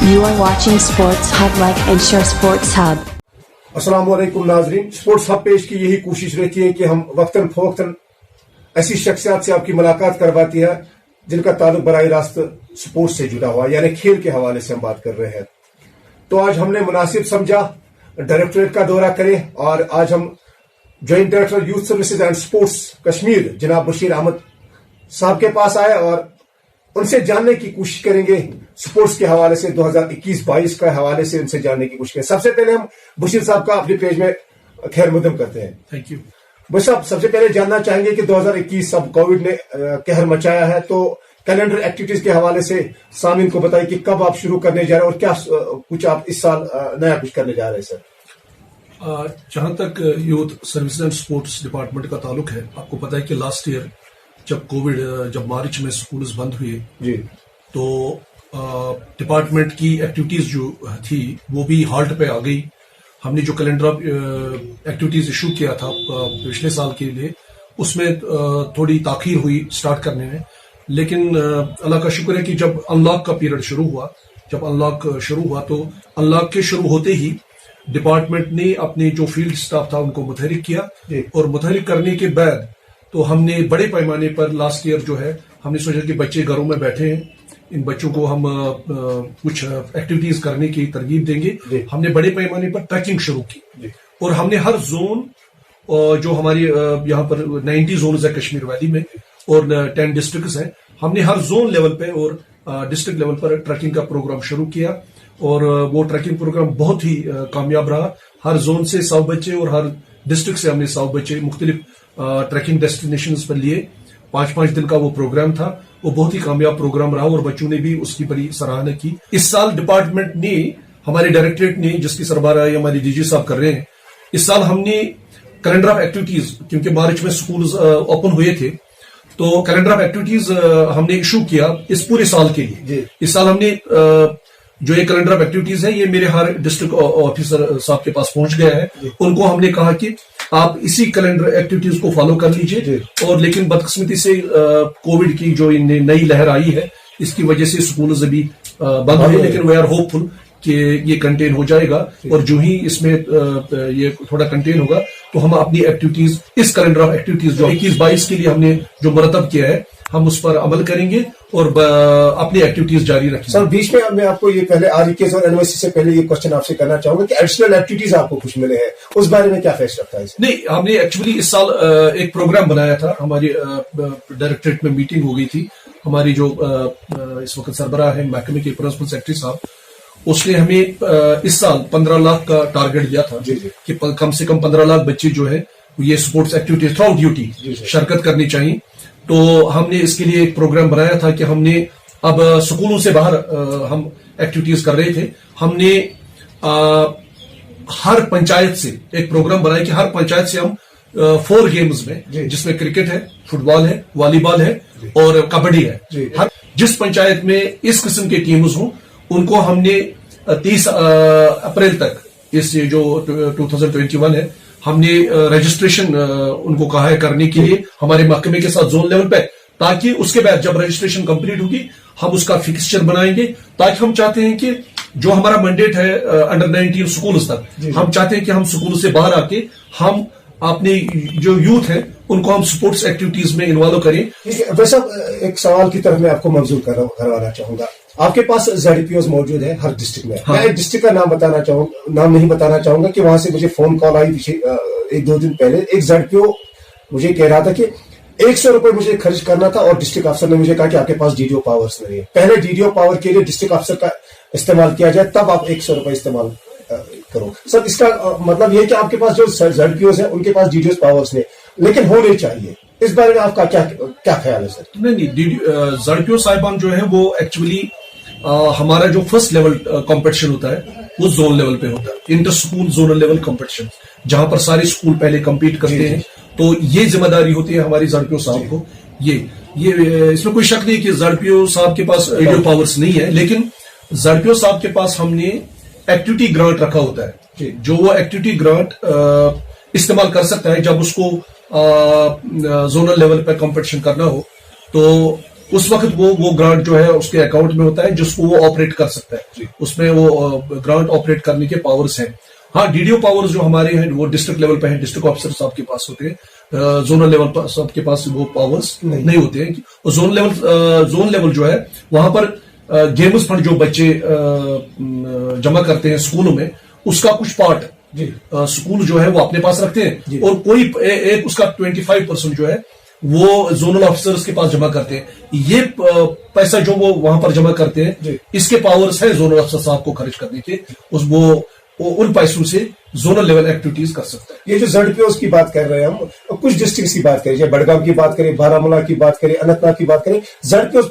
You are watching Sports Hub. Like and share Sports Hub. अस्सलामुअलैकुम नाजरीन, sports hub पेश की यही कोशिश रहती है कि हम वक्तन फवक्तन ऐसी शख्सियात से आपकी मुलाकात करवाती है जिनका ताल्लुक बराह रास्त स्पोर्ट्स से जुड़ा हुआ, यानी खेल के हवाले से हम बात कर रहे हैं। तो आज हमने मुनासिब समझा डायरेक्टरेट का दौरा करें और आज हम joint director youth services and sports Kashmir जनाब बशीर अहमद साहब के पास आए और उनसे जानने की कोशिश करेंगे स्पोर्ट्स के हवाले से 2021-22 के हवाले से उनसे जानने की कोशिश करें। सबसे पहले हम बशीर साहब का अपने पेज में खैर मकदम करते हैं। थैंक यू बस साहब, सबसे पहले जानना चाहेंगे कि 2021 अब कोविड ने कहर मचाया है, तो कैलेंडर एक्टिविटीज के हवाले से सामीन को बताइए कि कब आप शुरू करने जा रहे हैं और क्या कुछ आप इस साल नया कुछ करने जा रहे हैं सर। जहां तक youth services and sports department का ताल्लुक है, आपको पता है कि लास्ट ईयर जब मार्च में स्कूल्स बंद हुए जी, तो डिपार्टमेंट की एक्टिविटीज जो थी वो भी हाल्ट पे आ गई। हमने जो कैलेंडर ऑफ एक्टिविटीज इशू किया था पिछले साल के लिए, उसमें थोड़ी ताखीर हुई स्टार्ट करने में, लेकिन अल्लाह का शुक्र है कि जब अनलॉक का पीरियड शुरू हुआ तो अनलॉक के शुरू होते ही डिपार्टमेंट ने अपने जो फील्ड स्टाफ था उनको मुतहरिक किया और मुतहरिक करने के बाद तो हमने बड़े पैमाने पर लास्ट ईयर जो है हमने सोचा कि बच्चे घरों में बैठे हैं, इन बच्चों को हम कुछ एक्टिविटीज करने की तरगीब देंगे। हमने बड़े पैमाने पर ट्रैकिंग शुरू की और हमने हर जोन जो हमारी यहाँ पर 90 जोन है कश्मीर वैली में और 10 डिस्ट्रिक्ट्स हैं, हमने हर जोन लेवल पे और डिस्ट्रिक्ट लेवल पर ट्रैकिंग का प्रोग्राम शुरू किया और वो ट्रैकिंग प्रोग्राम बहुत ही कामयाब रहा। हर जोन से 100 बच्चे और हर डिस्ट्रिक्ट से हमने 100 बच्चे मुख्तलिफ ट्रैकिंग डेस्टिनेशंस पर लिए। 5-5 दिन का वो प्रोग्राम था, वो बहुत ही कामयाब प्रोग्राम रहा और बच्चों ने भी उसकी बड़ी सराहना की। इस साल डिपार्टमेंट ने, हमारे डायरेक्टरेट ने, जिसकी सरबराही हमारे डीजी साहब कर रहे हैं, इस साल हमने कैलेंडर ऑफ एक्टिविटीज, क्योंकि मार्च में स्कूल ओपन हुए थे, तो कैलेंडर ऑफ एक्टिविटीज हमने इशू किया इस पूरे साल के लिए। इस साल हमने जो ये कैलेंडर ऑफ एक्टिविटीज है, ये मेरे हर डिस्ट्रिक्ट ऑफिसर साहब के पास पहुंच गया है। उनको हमने कहा कि आप इसी कैलेंडर एक्टिविटीज को फॉलो कर लीजिए और लेकिन बदकिस्मती से कोविड की जो नई लहर आई है, इसकी वजह से स्कूल अभी बंद हुए, लेकिन वी आर होपफुल कि ये कंटेन हो जाएगा और जो ही इसमें ये थोड़ा कंटेन होगा तो हम अपनी एक्टिविटीज, इस कैलेंडर ऑफ एक्टिविटीज जो 21-22 के लिए हमने जो मरतब किया है, हम उस पर अमल करेंगे और अपनी एक्टिविटीज जारी रखेंगे। सर, बीच में मैं आपको ये पहले आरईकेएस और एनवाईसी से पहले ये क्वेश्चन आपसे करना चाहूंगा कि एडिशनल एक्टिविटीज आपको कुछ मिले हैं, उस बारे में क्या फैसला रखा है? नहीं, हमने एक्चुअली इस साल एक प्रोग्राम बनाया था, हमारी डायरेक्टरेट में मीटिंग हो गई थी। हमारी जो इस वक्त सरबराह है महकमे के प्रिंसिपल सेक्रेटरी साहब, उसने हमें इस साल 15 लाख का टारगेट दिया था कि कम से कम 15 लाख बच्चे जो है ये sports activities through out duty शिरकत करनी चाहिए। तो हमने इसके लिए एक प्रोग्राम बनाया था कि हमने अब स्कूलों से बाहर हम एक्टिविटीज कर रहे थे। हमने हर पंचायत से एक प्रोग्राम बनाया कि हर पंचायत से हम 4 गेम्स में, जिसमें क्रिकेट है, फुटबॉल है, वॉलीबॉल है और कबड्डी है, हर जिस पंचायत में इस किस्म के टीम्स हों उनको हमने 30 अप्रैल तक, इस जो 2021 है, हमने रजिस्ट्रेशन उनको कहा है करने के लिए हमारे महकमे के साथ जोन लेवल पे, ताकि उसके बाद जब रजिस्ट्रेशन कंप्लीट होगी हम उसका फिक्सचर बनाएंगे। ताकि हम चाहते हैं कि जो हमारा मैंडेट है अंडर 19 स्कूल्स तक, हम चाहते हैं कि हम स्कूल से बाहर आके हम अपने जो यूथ है उनको हम स्पोर्ट्स एक्टिविटीज में इन्वॉल्व करें। वैसे एक सवाल की तरफ मैं आपको मंजूर करवाना चाहूंगा। आपके पास ZPOs मौजूद है हर डिस्ट्रिक्ट में। मैं एक डिस्ट्रिक्ट का नाम नहीं बताना चाहूंगा कि वहां से मुझे फोन कॉल आई 1-2 दिन पहले। एक ZPO मुझे कह रहा था कि 100 रुपए मुझे खर्च करना था और डिस्ट्रिक्ट अफसर ने मुझे कहा कि आपके पास DDO पावर्स नहीं है। पहले DDO पावर के लिए डिस्ट्रिक्ट अफसर का इस्तेमाल किया जाए, तब आप 100 रुपए इस्तेमाल करो। सर, इसका मतलब ये कि आपके पास जो ZPOs है उनके पास DDO पावर्स नहीं, लेकिन होने चाहिए। इस बारे में आपका क्या ख्याल है सर? नहीं, ZPO साहिबान जो है वो एक्चुअली हमारा जो फर्स्ट लेवल कंपटीशन होता है वो जोन लेवल पे होता है, inter school zonal level competition, जहां पर सारे स्कूल पहले compete करते हैं। तो ये जिम्मेदारी होती है हमारी ZPO साहब को। ये इसमें कोई शक नहीं कि ZPO साहब के पास रेडियो पावर्स नहीं है, लेकिन ZPO साहब के पास हमने एक्टिविटी ग्रांट रखा होता है, जो वो एक्टिविटी ग्रांट इस्तेमाल कर सकता है जब उसको जोनल लेवल पर कंपटीशन करना हो। तो उस वक्त वो ग्रांट जो है उसके अकाउंट में होता है जिसको वो ऑपरेट कर सकता है, उसमें वो ग्रांट ऑपरेट करने के पावर्स हैं। हाँ, डीडीओ पावर्स जो हमारे हैं वो डिस्ट्रिक्ट लेवल पे हैं, डिस्ट्रिक्ट ऑफिसर साहब के पास होते हैं, जोनल लेवल पर सबके पास वो पावर्स नहीं होते हैं। और जोन लेवल जो है वहां पर गेम्स फंड जो बच्चे जमा करते हैं स्कूलों में, उसका कुछ पार्ट स्कूल जो है वो अपने पास रखते हैं, और कोई एक उसका 25% जो है वो जोनल ऑफिसर्स के पास जमा करते हैं। ये पैसा जो वो वहां पर जमा करते हैं, इसके पावर्स है जोनल ऑफिसर साहब को खर्च करने के, वो उन पैसों से जोनल लेवल एक्टिविटीज कर सकता है। ये जो ZPOs की बात कर रहे हैं हम, कुछ डिस्ट्रिक्ट की बात करें, बड़गाम की बात करें, बारामूला की बात करें, अनंतनाग की बात करें, ZPOs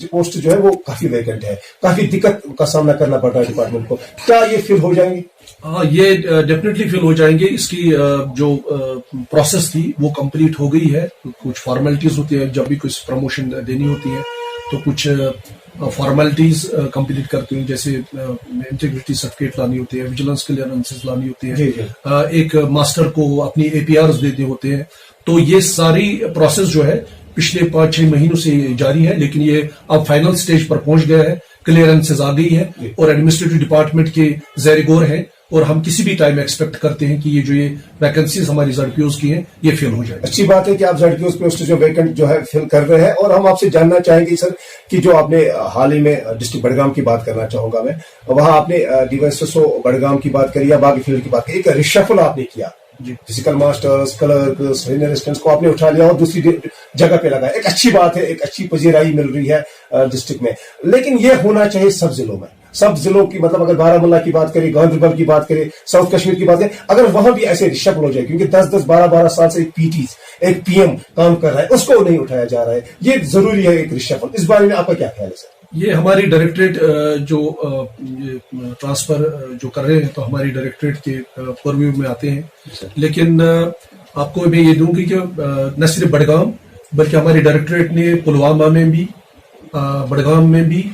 पोस्ट जो है वो काफी वैकेंट है, काफी दिक्कत का सामना करना पड़ रहा है डिपार्टमेंट को। क्या ये फिल हो जाएंगे? हाँ, ये डेफिनेटली फिल हो जाएंगे। इसकी जो प्रोसेस थी वो कंप्लीट हो गई है। कुछ फॉर्मेलिटीज होती है, जब भी कुछ प्रमोशन देनी होती है तो कुछ फॉर्मेलिटीज कंप्लीट करती हैं, जैसे इंटीग्रिटी सर्टिफिकेट लानी होती है, विजिलेंस क्लियरेंसेस लानी होती है, एक मास्टर को अपनी APRs देने होते हैं। तो ये सारी प्रोसेस जो है पिछले 5-6 महीनों से जारी है, लेकिन ये अब फाइनल स्टेज पर पहुंच गया है, क्लियरेंसेस आ गई है और एडमिनिस्ट्रेटिव डिपार्टमेंट के ज़ेर गौर है, और हम किसी भी टाइम एक्सपेक्ट करते हैं कि ये जो ये वैकेंसीज हमारी ZPOs की हैं ये फिल हो जाए। अच्छी बात है कि आप ZPOs पोस्ट जो वैकेंट जो है फिल कर रहे हैं। और हम आपसे जानना चाहेंगे सर कि जो आपने हाल ही में डिस्ट्रिक्ट बड़गाम की बात करना चाहूंगा मैं, वहां आपने DYSO बड़गाम की बात करी या बागी फील्ड की बात करी, एक रिशफल आपने किया, physical masters, clerk, senior assistants को आपने उठा लिया और दूसरी जगह पे लगाया। एक अच्छी बात है, एक अच्छी पजीराई मिल रही है डिस्ट्रिक्ट में, लेकिन ये होना चाहिए सब जिलों में, सब जिलों की, मतलब अगर बारामूला की बात करें, गांधरबल की बात करें, साउथ कश्मीर की बात करें, अगर वहां भी ऐसे रिशफल हो जाए, क्योंकि 10-10, 12-12 साल से एक PT, एक PM काम कर रहा है, उसको नहीं उठाया जा रहा है, ये जरूरी है एक रिशफल। इस बारे में आपका क्या ख्याल है सर? ये हमारी डायरेक्टरेट जो ट्रांसफर जो कर रहे हैं तो हमारी डायरेक्टरेट के परव्यू में आते हैं, लेकिन आपको मैं ये दूंगी कि न सिर्फ बड़गाम बल्कि हमारी डायरेक्टरेट ने पुलवामा में भी, बड़गाम में भी,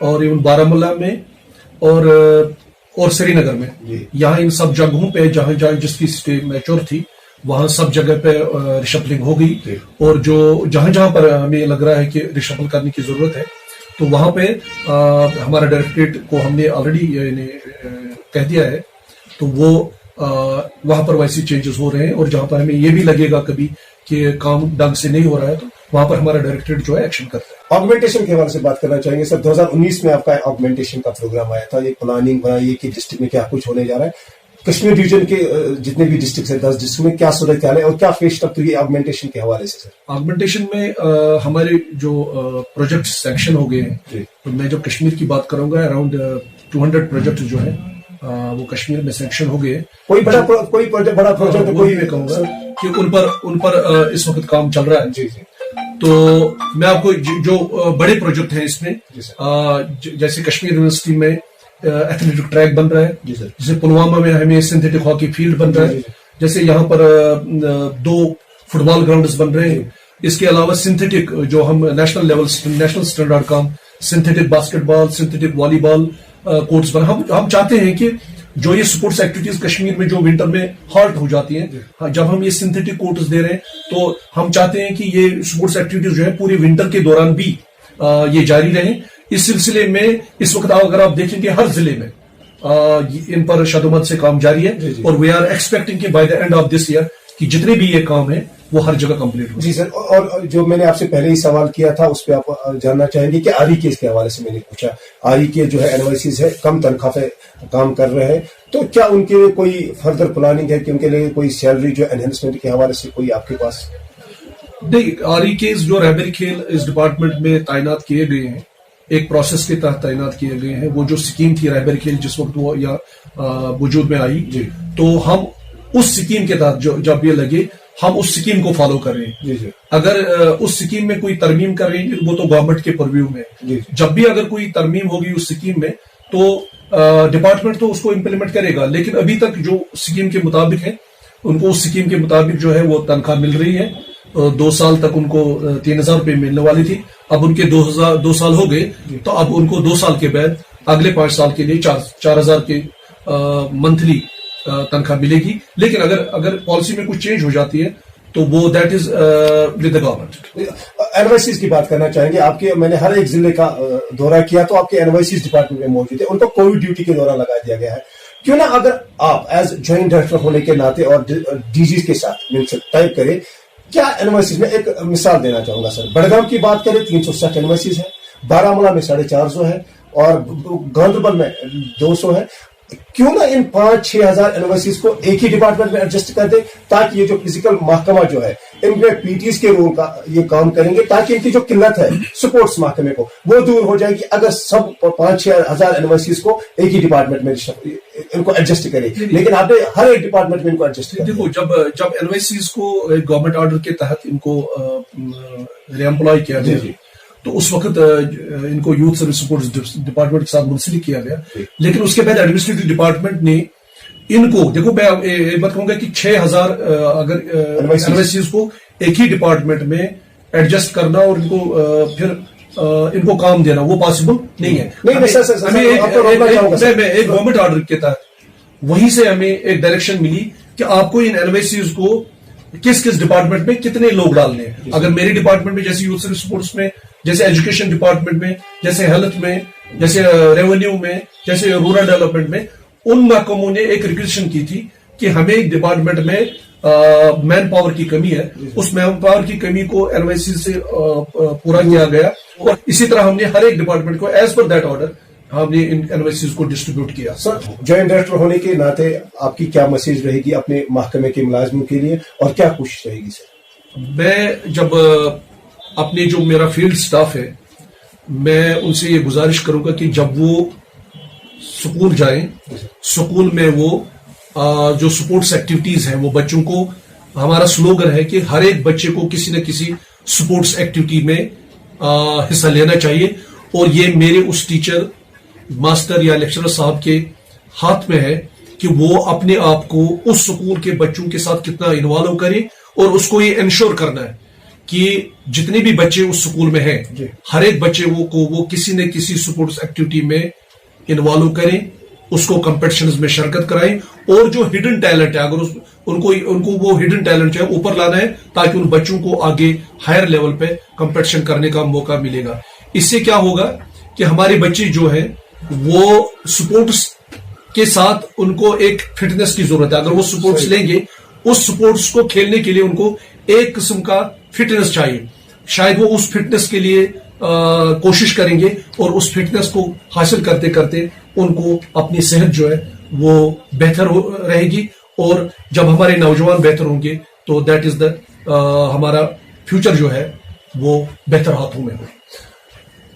और इवन बारामूला में और श्रीनगर में, यहाँ इन सब जगहों पे जहाँ जहाँ जिसकी स्टेट मैच्योर थी वहां सब जगह पे रिशफलिंग हो गई। और जो जहां जहां पर हमें लग रहा है कि रिशफल करने की जरूरत है तो वहां पे हमारा डायरेक्टरेट को हमने ऑलरेडी कह दिया है, तो वो वहां पर वैसे चेंजेस हो रहे हैं। और जहां पर हमें ये भी लगेगा कभी कि काम ढंग से नहीं हो रहा है तो वहां पर हमारा डायरेक्टरेट जो है एक्शन करता है। ऑगमेंटेशन के हवाले से बात करना चाहेंगे सर। 2019 में आपका ऑगमेंटेशन का प्रोग्राम आया था, ये प्लानिंग बनाई कि डिस्ट्रिक्ट में क्या कुछ होने जा रहा है। कश्मीर डिवीजन के जितने भी डिस्ट्रिक्ट है, 10 डिस्ट्रिक्ट में क्या सूरत हाल है और क्या फेस तक हुई ऑगमेंटेशन के हवाले से सर? ऑगमेंटेशन में हमारे जो प्रोजेक्ट सैंक्शन हो गए हैं, तो मैं जब कश्मीर की बात करूंगा अराउंड 200 प्रोजेक्ट जो है वो कश्मीर में सैंक्शन हो गए। कोई बड़ा प्रोजेक्ट कोई मैं कहूंगा कि उन पर इस वक्त काम चल रहा है। जी जी। तो मैं आपको जो बड़े प्रोजेक्ट हैं इसमें, जैसे कश्मीर यूनिवर्सिटी में एथलेटिक ट्रैक बन रहा है, जैसे पुलवामा में हमें सिंथेटिक हॉकी फील्ड बन रहा है, जैसे यहाँ पर 2 फुटबॉल ग्राउंड्स बन रहे हैं। इसके अलावा सिंथेटिक जो हम नेशनल स्टैंडर्ड का synthetic basketball, synthetic volleyball courts बना। हम चाहते हैं कि जो ये स्पोर्ट्स एक्टिविटीज कश्मीर में जो विंटर में हॉल्ट हो जाती हैं, जब हम ये सिंथेटिक कोर्ट्स दे रहे हैं तो हम चाहते हैं कि ये स्पोर्ट्स एक्टिविटीज जो है पूरे विंटर के दौरान भी ये जारी रहें। इस सिलसिले में इस वक्त अगर आप देखेंगे हर जिले में इन पर शदुमत से काम जारी है, और वी आर एक्सपेक्टिंग कि by the end of this year कि जितने भी ये काम है वो हर जगह कंप्लीट हो। जी सर, और जो मैंने आपसे पहले ही सवाल किया था उस पर आप जानना चाहेंगे कि REK के हवाले से मैंने पूछा। REK जो है एनवाइसीज है, कम तनख्वाह पे काम कर रहे हैं, तो क्या उनके लिए कोई फर्दर प्लानिंग है कि उनके लिए कोई सैलरी जो एनहेंसमेंट के हवाले से कोई आपके पास? नहीं, REK जो रहबरी खेल इस डिपार्टमेंट में तैनात किए गए हैं, एक प्रोसेस के तहत तैनात किए गए हैं। वो जो स्कीम थी रहबरी खेल जिस वक्त वो या वजूद में आई, तो हम उस स्कीम के तहत जब ये लगे हम उस स्कीम को फॉलो कर रहे हैं। जी। अगर उस स्कीम में कोई तरमीम कर रहे हैं वो तो गवर्नमेंट के परव्यू में है। जब भी अगर कोई तरमीम होगी उस स्कीम में तो डिपार्टमेंट तो उसको इम्प्लीमेंट करेगा, लेकिन अभी तक जो स्कीम के मुताबिक है उनको उस स्कीम के मुताबिक जो है वो तनख्वाह मिल रही है। 2 साल तक उनको 3,000 रुपये मिलने वाली थी, अब उनके 2 साल हो गए, तो अब उनको 2 साल के बाद अगले 5 साल के लिए 4,000 के मंथली तनख्वाह मिलेगी। लेकिन अगर पॉलिसी में कुछ चेंज हो जाती है تو وہ that is with the government. NYCs کی بات کرنا چاہیں گے. آپ کے میں نے ہر ایک ضلع کا دورہ کیا تو آپ کے NYCs ڈپارٹمنٹ میں موجود ہے, ان کو کووڈ ڈیوٹی کے دوران لگا دیا گیا ہے. کیوں نہ اگر آپ ایز جوائنٹ ڈائریکٹر ہونے کے ناطے اور DGs کے ساتھ مل کر ٹائپ کریں, کیا NYCs میں ایک مثال دینا چاہوں گا سر. بڑگام کی بات کریں 360 NYCs ہے, بارہمولہ میں 450 ہے, اور گاندربل میں 200 ہے. کیوں نہ ان 5-6 ہزار NYCs کو ایک ہی ڈپارٹمنٹ میں ایڈجسٹ کر دیں, تاکہ یہ جو فزیکل محکمہ جو ہے ان میں PTs کے رول کا یہ کام کریں گے, تاکہ ان کی جو قلت ہے سپورٹس محکمے کو وہ دور ہو جائے گی اگر سب 5-6 ہزار NYCs کو ایک ہی ڈپارٹمنٹ میں ان کو ایڈجسٹ کرے. لیکن آپ نے ہر ایک ڈپارٹمنٹ میں ان کو ایڈجسٹ کریں. دیکھو, جب NYCs کو گورنمنٹ آرڈر کے تحت ان کو ری امپلائی کیا گیا تو اس وقت ان کو یوتھ سروس سپورٹس ڈپارٹمنٹ کے ساتھ منسلک کیا گیا. لیکن اس کے بعد ایڈمنسٹریٹو ڈپارٹمنٹ نے ان کو, دیکھو میں ایک بات کہوں گا کہ 6,000 اگر NYCs کو ایک ہی ڈپارٹمنٹ میں ایڈجسٹ کرنا اور ان کو پھر ان کو کام دینا وہ پاسبل نہیں ہے. ہمیں ایک گورنمنٹ آرڈر کے تحت وہیں سے ہمیں ایک ڈائریکشن ملی کہ آپ کو ان NYCs کو کس کس ڈپارٹمنٹ میں کتنے لوگ ڈالنے ہیں. اگر میری ڈپارٹمنٹ میں جیسے یوتھ سروس سپورٹس میں, جیسے ایجوکیشن ڈپارٹمنٹ میں, جیسے ہیلتھ میں, جیسے ریونیو میں, جیسے رورل ڈیولپمنٹ میں, ان محکموں نے ایک ریکویزیشن کی تھی کہ ہمیں ایک ڈپارٹمنٹ میں مین پاور کی کمی ہے, اس مین پاور کی کمی کو NYC سے پورا کیا گیا. اور اسی طرح ہم نے ہر ایک ڈپارٹمنٹ کو ایز پر دیٹ آرڈر ہم نے ان NYCs کو ڈسٹریبیوٹ کیا. سر, جوائنٹ ڈائریکٹر ہونے کے ناطے آپ کی کیا میسج رہے گی اپنے محکمے کے ملازموں کے لیے, اور کیا کوشش رہے گی سر؟ میں جب اپنے جو میرا فیلڈ سٹاف ہے میں ان سے یہ گزارش کروں گا کہ جب وہ سکول جائیں, سکول میں وہ جو سپورٹس ایکٹیویٹیز ہیں وہ بچوں کو, ہمارا سلوگن ہے کہ ہر ایک بچے کو کسی نہ کسی سپورٹس ایکٹیویٹی میں حصہ لینا چاہیے. اور یہ میرے اس ٹیچر, ماسٹر یا لیکچرر صاحب کے ہاتھ میں ہے کہ وہ اپنے آپ کو اس سکول کے بچوں کے ساتھ کتنا انوالو کرے, اور اس کو یہ انشور کرنا ہے کہ جتنے بھی بچے اس سکول میں ہیں ہر ایک بچے وہ کسی نہ کسی سپورٹس ایکٹیویٹی میں انوالو کریں, اس کو کمپٹیشنز میں شرکت کرائیں. اور جو ہڈن ٹیلنٹ ہے اگر ان کو وہ ہڈن ٹیلنٹ جو ہے اوپر لانا ہے تاکہ ان بچوں کو آگے ہائر لیول پہ کمپٹیشن کرنے کا موقع ملے گا. اس سے کیا ہوگا کہ ہمارے بچے جو ہیں وہ سپورٹس کے ساتھ ان کو ایک فٹنس کی ضرورت ہے. اگر وہ سپورٹس لیں گے, اس سپورٹس کو کھیلنے کے لیے ان کو ایک قسم کا فٹنس چاہیے. شاید وہ اس فٹنس کے لیے کوشش کریں گے, اور اس فٹنس کو حاصل کرتے کرتے ان کو اپنی صحت جو ہے وہ بہتر رہے گی. اور جب ہمارے نوجوان بہتر ہوں گے تو دیٹ از ہمارا فیوچر جو ہے وہ بہتر ہاتھوں میں ہو.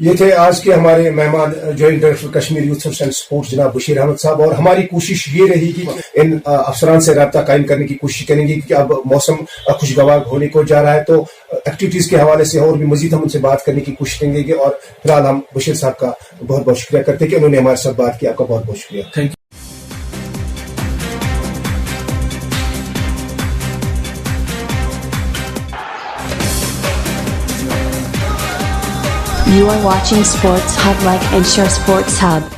یہ تھے آج کے ہمارے مہمان joint director Kashmir youth service and sports جناب بشیر احمد صاحب. اور ہماری کوشش یہ رہی کہ ان افسران سے رابطہ قائم کرنے کی کوشش کریں گے کہ اب موسم خوشگوار ہونے کو جا رہا ہے, تو ایکٹیویٹیز کے حوالے سے اور بھی مزید ہم ان سے بات کرنے کی کوشش کریں گے. اور فی الحال ہم بشیر صاحب کا بہت بہت شکریہ کرتے ہیں کہ انہوں نے ہمارے ساتھ بات کی. آپ کا بہت بہت شکریہ. Thank you. You are watching Sports Hub. Like and share Sports Hub.